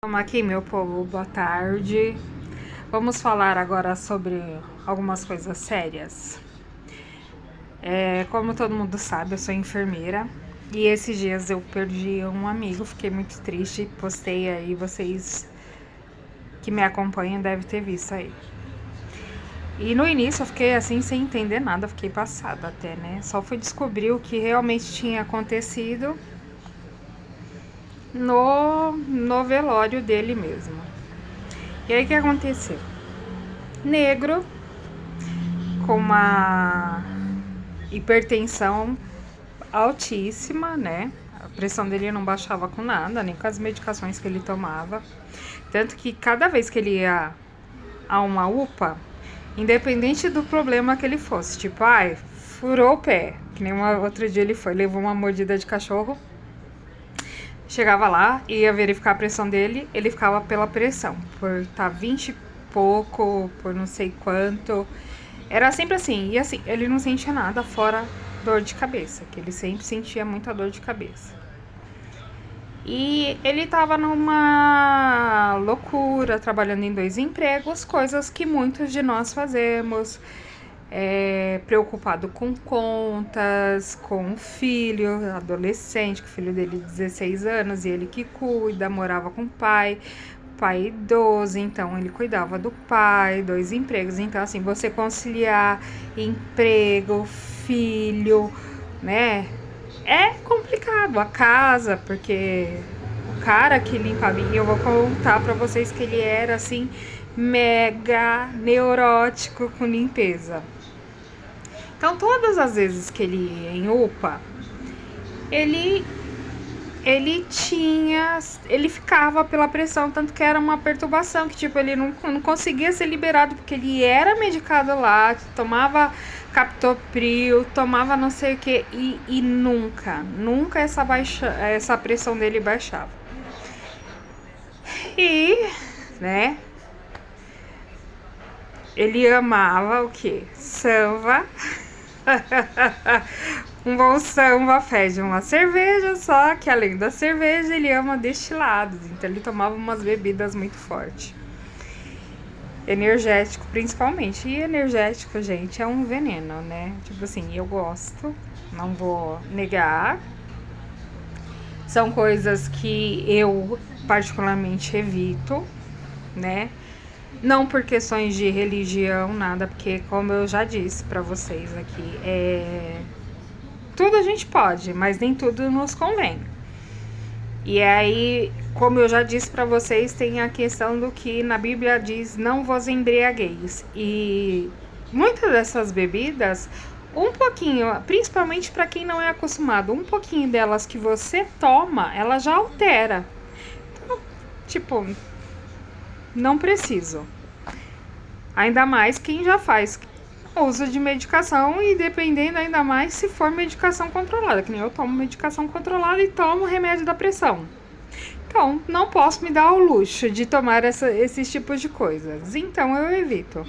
Vamos aqui, meu povo, boa tarde. Vamos falar agora sobre algumas coisas sérias. Como todo mundo sabe, eu sou enfermeira e esses dias eu perdi um amigo, fiquei muito triste, postei aí, vocês que me acompanham devem ter visto aí. E no início eu fiquei assim sem entender nada, fiquei passada até, né? Só fui descobrir o que realmente tinha acontecido no velório dele mesmo. E aí o que aconteceu? Negro, com uma hipertensão altíssima, né? A pressão dele não baixava com nada, nem com as medicações que ele tomava. Tanto que cada vez que ele ia a uma UPA, independente do problema que ele fosse, tipo, furou o pé, que nem outro dia ele foi, levou uma mordida de cachorro, chegava lá, ia verificar a pressão dele, ele ficava pela pressão, por estar 20 e pouco, por não sei quanto. Era sempre assim, e assim, ele não sentia nada fora dor de cabeça, que ele sempre sentia muita dor de cabeça. E ele tava numa loucura, trabalhando em 2 empregos, coisas que muitos de nós fazemos, preocupado com contas, com o filho, adolescente, que o filho dele 16 anos, e ele que cuida, morava com o pai idoso, então ele cuidava do pai, 2 empregos, então assim, você conciliar emprego, filho, né, é complicado, a casa, porque o cara que limpava, e eu vou contar pra vocês que ele era assim, mega neurótico com limpeza. Então todas as vezes que ele ia em UPA, ele ficava pela pressão, tanto que era uma perturbação, que tipo, ele não conseguia ser liberado, porque ele era medicado lá, tomava captopril, tomava não sei o que, e nunca essa pressão dele baixava. E, né, ele amava o que? Samba. Um bom samba fede uma cerveja, só que além da cerveja ele ama destilados, então ele tomava umas bebidas muito fortes. Energético principalmente, e energético, gente, é um veneno, né? Tipo assim, eu gosto, não vou negar. São coisas que eu particularmente evito, né? Não por questões de religião, nada, porque como eu já disse pra vocês aqui, tudo a gente pode, mas nem tudo nos convém. E aí, como eu já disse pra vocês, tem a questão do que na Bíblia diz, não vos embriagueis. E muitas dessas bebidas, um pouquinho, principalmente para quem não é acostumado, um pouquinho delas que você toma, ela já altera. Então, tipo, não preciso. Ainda mais quem já faz uso de medicação, e dependendo ainda mais se for medicação controlada, que nem eu tomo medicação controlada e tomo remédio da pressão. Então, não posso me dar o luxo de tomar esses tipos de coisas. Então, eu evito.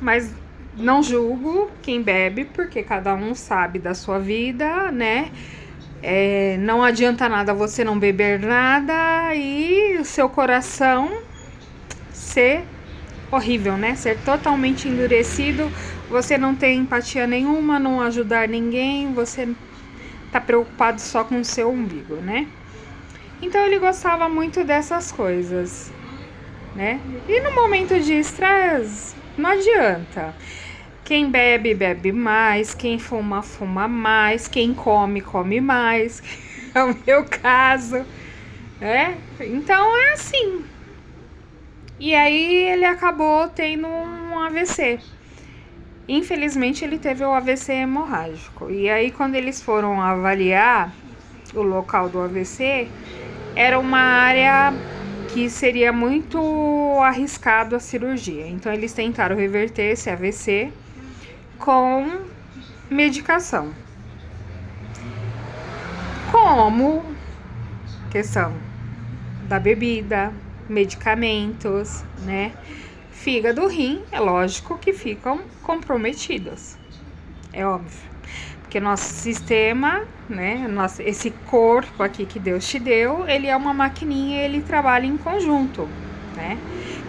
Mas não julgo quem bebe, porque cada um sabe da sua vida, né? Não adianta nada você não beber nada e o seu coração ser horrível, né? Ser totalmente endurecido, você não ter empatia nenhuma, não ajudar ninguém, você tá preocupado só com o seu umbigo, né? Então ele gostava muito dessas coisas, né? E no momento de estresse, não adianta. Quem bebe, bebe mais, quem fuma, fuma mais, quem come, come mais, é o meu caso, né? Então é assim. E aí ele acabou tendo um AVC. Infelizmente ele teve o AVC hemorrágico. E aí quando eles foram avaliar o local do AVC, era uma área que seria muito arriscado a cirurgia. Então eles tentaram reverter esse AVC com medicação. Como questão da bebida, medicamentos, né? Fígado, rim, é lógico que ficam comprometidos. É óbvio. Porque nosso sistema, né, esse corpo aqui que Deus te deu, ele é uma maquininha, ele trabalha em conjunto, né?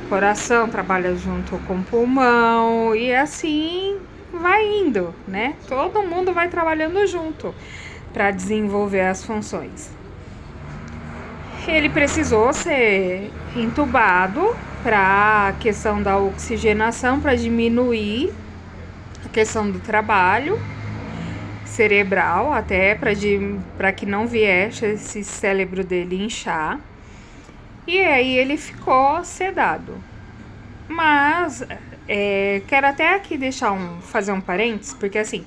O coração trabalha junto com o pulmão e assim vai indo, né? Todo mundo vai trabalhando junto para desenvolver as funções. Ele precisou ser entubado para a questão da oxigenação, para diminuir a questão do trabalho cerebral, até para que não viesse esse cérebro dele inchar. E aí ele ficou sedado. Mas quero até aqui fazer um parênteses, porque assim,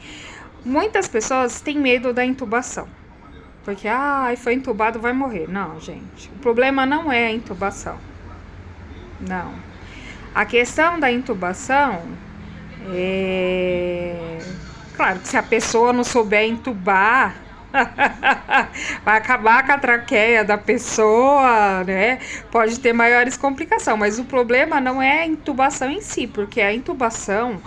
muitas pessoas têm medo da intubação. Porque, foi entubado, vai morrer. Não, gente. O problema não é a intubação. Não. A questão da intubação é... Claro que se a pessoa não souber entubar, vai acabar com a traqueia da pessoa, né? Pode ter maiores complicações. Mas o problema não é a intubação em si, porque a intubação,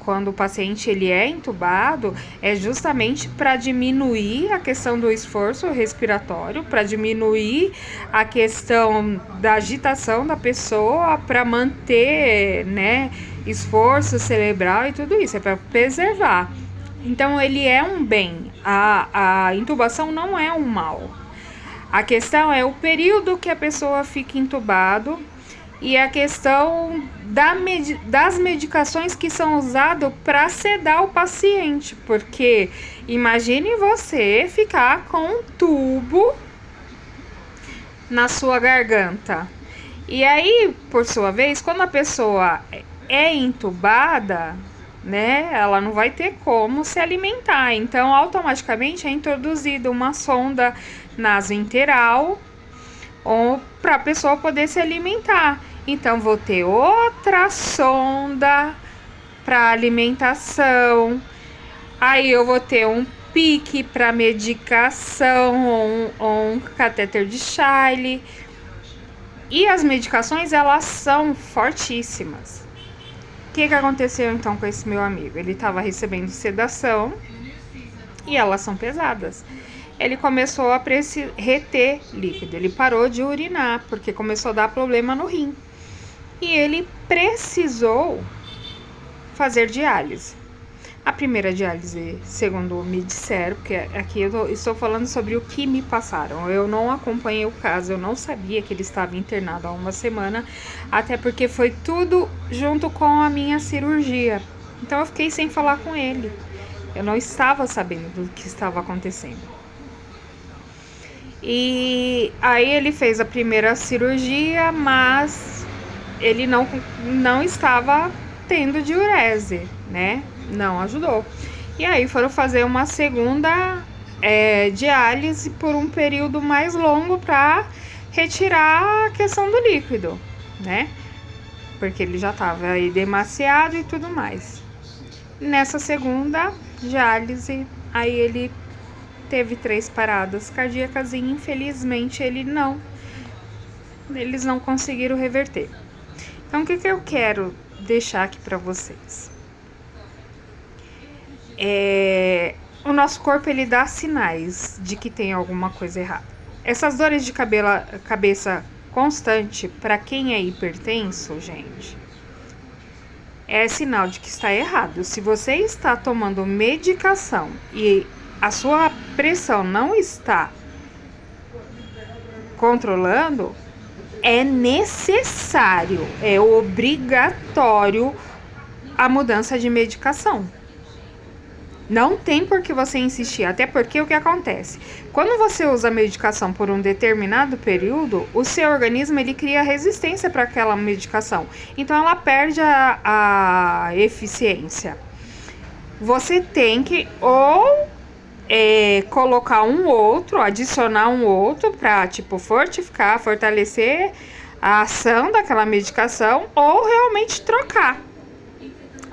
quando o paciente ele é intubado, é justamente para diminuir a questão do esforço respiratório, para diminuir a questão da agitação da pessoa, para manter, né, esforço cerebral e tudo isso, é para preservar. Então ele é um bem, a intubação não é um mal. A questão é o período que a pessoa fica entubado e a questão das medicações que são usadas para sedar o paciente, porque imagine você ficar com um tubo na sua garganta. E aí, por sua vez, quando a pessoa é entubada, né, ela não vai ter como se alimentar. Então, automaticamente é introduzida uma sonda nasointeral para a pessoa poder se alimentar. Então, vou ter outra sonda para alimentação. Aí eu vou ter um pique para medicação ou um catéter de Chaille. E as medicações, elas são fortíssimas. O que aconteceu então com esse meu amigo? Ele estava recebendo sedação e elas são pesadas. Ele começou a reter líquido, ele parou de urinar porque começou a dar problema no rim. E ele precisou fazer diálise. A primeira diálise, segundo me disseram, porque aqui eu estou falando sobre o que me passaram. Eu não acompanhei o caso, eu não sabia que ele estava internado há uma semana, até porque foi tudo junto com a minha cirurgia. Então eu fiquei sem falar com ele. Eu não estava sabendo do que estava acontecendo. E aí ele fez a primeira cirurgia, mas ele não estava tendo diurese, né? Não ajudou. E aí foram fazer uma segunda diálise por um período mais longo para retirar a questão do líquido, né? Porque ele já estava aí demasiado e tudo mais. Nessa segunda diálise, aí ele teve 3 paradas cardíacas e infelizmente eles não conseguiram reverter. Então o que eu quero deixar aqui para vocês? O nosso corpo ele dá sinais de que tem alguma coisa errada. Essas dores de cabeça constante, para quem é hipertenso, gente, é sinal de que está errado. Se você está tomando medicação e a sua pressão não está controlando, é necessário, é obrigatório a mudança de medicação. Não tem por que você insistir, até porque o que acontece? Quando você usa a medicação por um determinado período, o seu organismo ele cria resistência para aquela medicação. Então ela perde a eficiência. Você tem que colocar adicionar um outro para fortalecer a ação daquela medicação ou realmente trocar.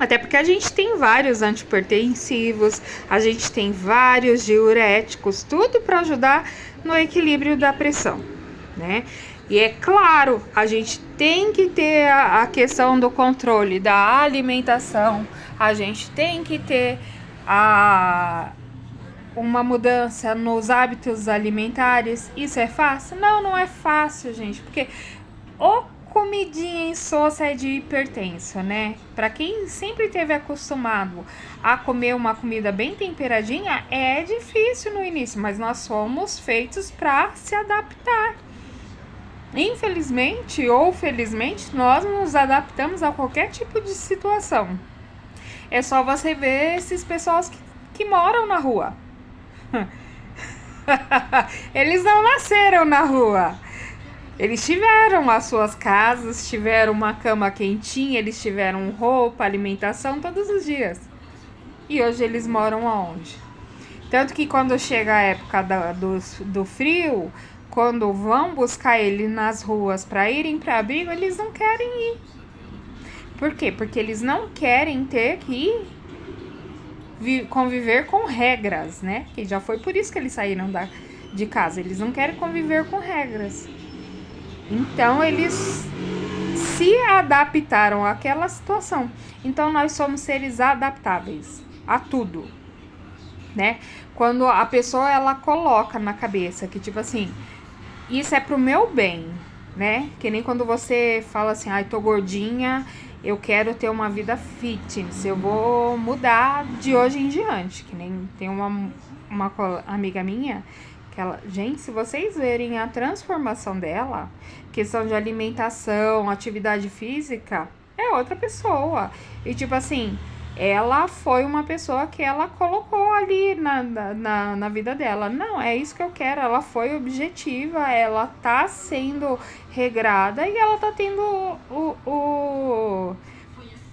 Até porque a gente tem vários antihipertensivos, a gente tem vários diuréticos, tudo para ajudar no equilíbrio da pressão, né? E é claro, a gente tem que ter a questão do controle da alimentação, a gente tem que ter uma mudança nos hábitos alimentares, isso é fácil? Não, não é fácil, gente, porque o comidinha insossa é de hipertenso, né? Para quem sempre teve acostumado a comer uma comida bem temperadinha, é difícil no início, mas nós somos feitos para se adaptar. Infelizmente ou felizmente, nós nos adaptamos a qualquer tipo de situação. É só você ver esses pessoas que moram na rua. Eles não nasceram na rua. Eles tiveram as suas casas, tiveram uma cama quentinha, eles tiveram roupa, alimentação todos os dias. E hoje eles moram aonde? Tanto que quando chega a época do frio, quando vão buscar ele nas ruas para irem para abrigo, eles não querem ir. Por quê? Porque eles não querem ter que conviver com regras, né? Que já foi por isso que eles saíram de casa. Eles não querem conviver com regras. Então, eles se adaptaram àquela situação. Então, nós somos seres adaptáveis a tudo, né? Quando a pessoa, ela coloca na cabeça que, tipo assim, isso é pro meu bem, né? Que nem quando você fala assim, ai, tô gordinha, eu quero ter uma vida fitness, eu vou mudar de hoje em diante. Que nem tem uma amiga minha, que ela, gente, se vocês verem a transformação dela, questão de alimentação, atividade física, é outra pessoa. E tipo assim, ela foi uma pessoa que ela colocou ali na vida dela. Não, é isso que eu quero. Ela foi objetiva, ela tá sendo regrada e ela tá tendo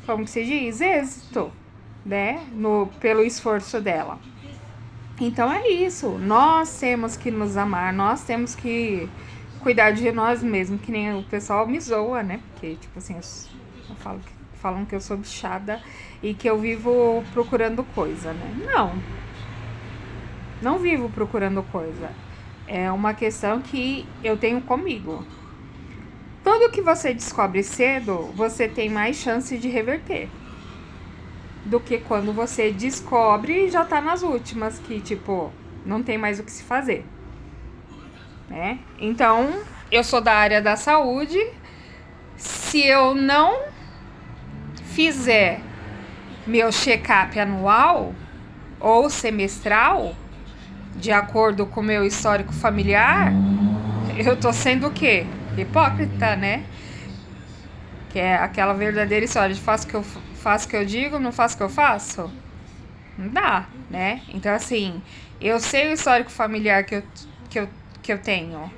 como que se diz? Êxito, né? Pelo esforço dela. Então é isso. Nós temos que nos amar, nós temos que cuidar de nós mesmos, que nem o pessoal me zoa, né? Porque, tipo assim, eu falam que eu sou bichada e que eu vivo procurando coisa, né? Não vivo procurando coisa. É uma questão que eu tenho comigo. Tudo que você descobre cedo, você tem mais chance de reverter do que quando você descobre e já tá nas últimas, que tipo, não tem mais o que se fazer, né? Então, eu sou da área da saúde. Se eu não fizer meu check-up anual ou semestral, de acordo com o meu histórico familiar, eu tô sendo o quê? Hipócrita, né? Que é aquela verdadeira história de faço o que eu digo, não faço o que eu faço. Não dá, né? Então, assim, eu sei o histórico familiar que eu tenho.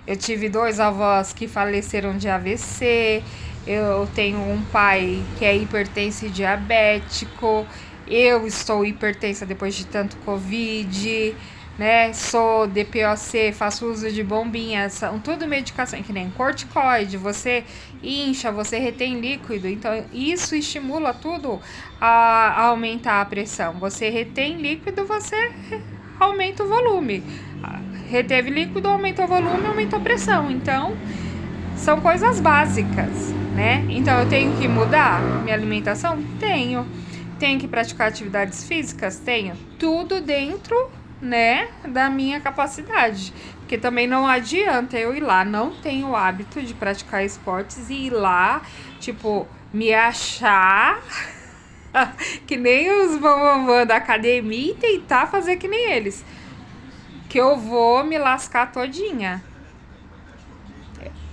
Eu tive 2 avós que faleceram de AVC, eu tenho um pai que é hipertenso e diabético, eu estou hipertensa depois de tanto Covid, né? Sou DPOC, faço uso de bombinhas, são tudo medicação, que nem corticoide, você incha, você retém líquido, então isso estimula tudo a aumentar a pressão. Você retém líquido, você aumenta o volume. Reteve líquido, aumentou o volume, aumentou a pressão. Então, são coisas básicas, né? Então, eu tenho que mudar minha alimentação? Tenho. Tenho que praticar atividades físicas? Tenho. Tudo dentro, né, da minha capacidade. Porque também não adianta eu ir lá, não tenho o hábito de praticar esportes e ir lá, tipo, me achar que nem os bambambam da academia e tentar fazer que nem eles. Que eu vou me lascar todinha.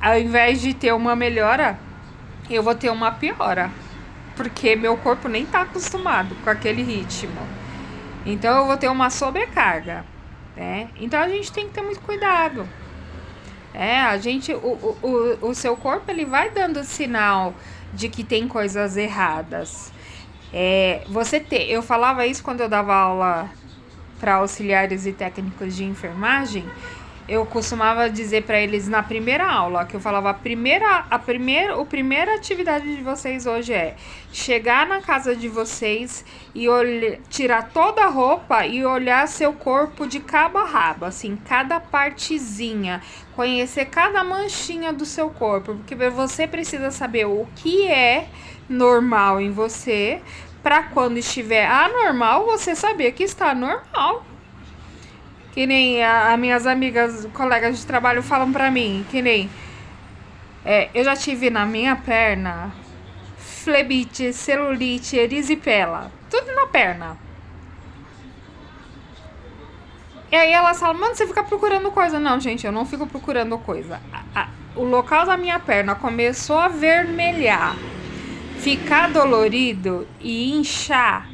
Ao invés de ter uma melhora, eu vou ter uma piora. Porque meu corpo nem tá acostumado com aquele ritmo. Então eu vou ter uma sobrecarga, né? Então a gente tem que ter muito cuidado. O seu corpo, ele vai dando sinal de que tem coisas erradas. Eu falava isso quando eu dava aula para auxiliares e técnicos de enfermagem. Eu costumava dizer para eles na primeira aula, que eu falava, a primeira atividade de vocês hoje é chegar na casa de vocês e tirar toda a roupa e olhar seu corpo de cabo a rabo, assim, cada partezinha, conhecer cada manchinha do seu corpo, porque você precisa saber o que é normal em você, para quando estiver anormal, você saber que está normal. Que nem as minhas amigas, colegas de trabalho falam pra mim, que nem eu já tive na minha perna flebite, celulite, erisipela, tudo na perna. E aí elas falam, mano, você fica procurando coisa. Não, gente, eu não fico procurando coisa. O local da minha perna começou a vermelhar, ficar dolorido e inchar.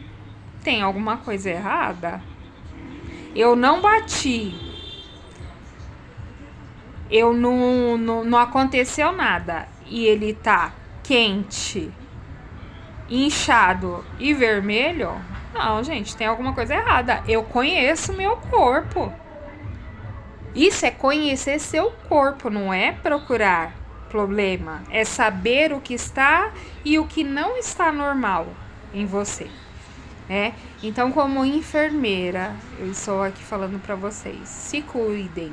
Tem alguma coisa errada? Eu não bati. Não aconteceu nada. E ele tá quente, inchado e vermelho? Não, gente, tem alguma coisa errada. Eu conheço meu corpo. Isso é conhecer seu corpo, não é procurar problema. É saber o que está e o que não está normal em você, né? Então, como enfermeira, eu estou aqui falando para vocês, se cuidem,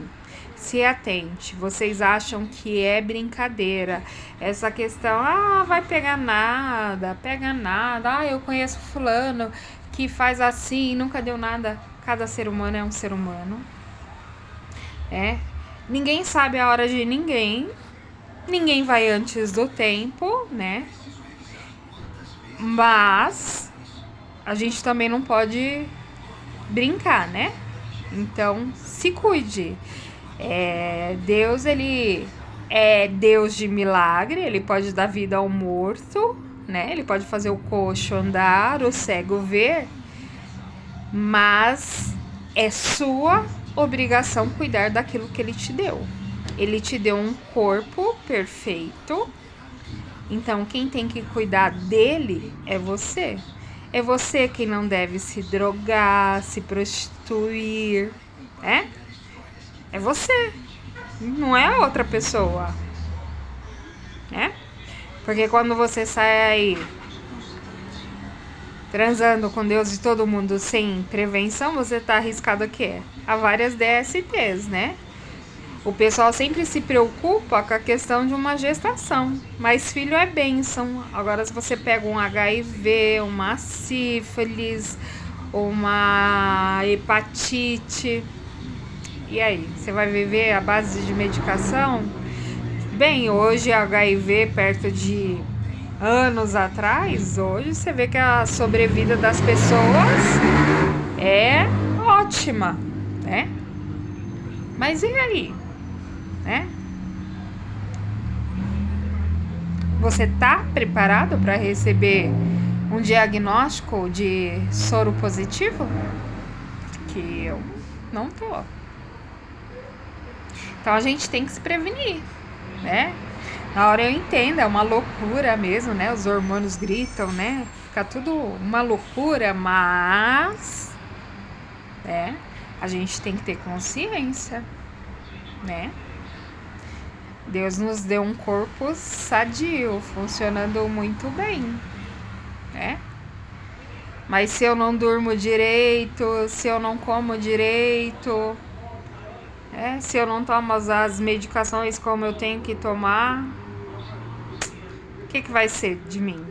se atente. Vocês acham que é brincadeira essa questão, vai pegar nada, pega nada, eu conheço fulano que faz assim, nunca deu nada. Cada ser humano é um ser humano, ninguém sabe a hora de ninguém, ninguém vai antes do tempo, né? Mas a gente também não pode brincar, né? Então, se cuide. Deus, ele é Deus de milagre, ele pode dar vida ao morto, né? Ele pode fazer o coxo andar, o cego ver, mas é sua obrigação cuidar daquilo que ele te deu. Ele te deu um corpo perfeito, então quem tem que cuidar dele é você. É você quem não deve se drogar, se prostituir, É você, não é a outra pessoa, Porque quando você sai aí transando com Deus e todo mundo sem prevenção, você tá arriscado a quê? A várias DSTs, né? O pessoal sempre se preocupa com a questão de uma gestação, mas filho é bênção. Agora, se você pega um HIV, uma sífilis, uma hepatite, e aí? Você vai viver à base de medicação? Bem, hoje HIV, perto de anos atrás, hoje você vê que a sobrevida das pessoas é ótima, né? Mas e aí? Você tá preparado para receber um diagnóstico de soro positivo? Que eu não tô. Então a gente tem que se prevenir, né? Na hora eu entendo, é uma loucura mesmo, né? Os hormônios gritam, né? Fica tudo uma loucura, mas a gente tem que ter consciência, né? Deus nos deu um corpo sadio, funcionando muito bem, né? Mas se eu não durmo direito, se eu não como direito, se eu não tomo as medicações como eu tenho que tomar, o que vai ser de mim?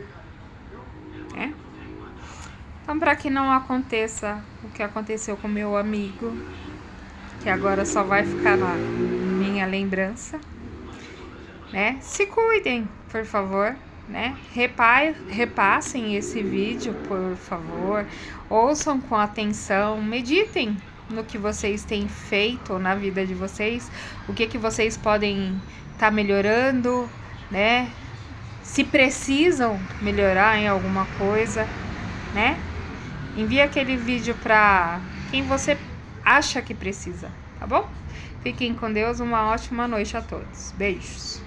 Então, para que não aconteça o que aconteceu com meu amigo, que agora só vai ficar na minha lembrança, se cuidem, por favor, repassem esse vídeo, por favor, ouçam com atenção, meditem no que vocês têm feito na vida de vocês, o que vocês podem estar melhorando, se precisam melhorar em alguma coisa, envie aquele vídeo para quem você acha que precisa, tá bom? Fiquem com Deus, uma ótima noite a todos. Beijos.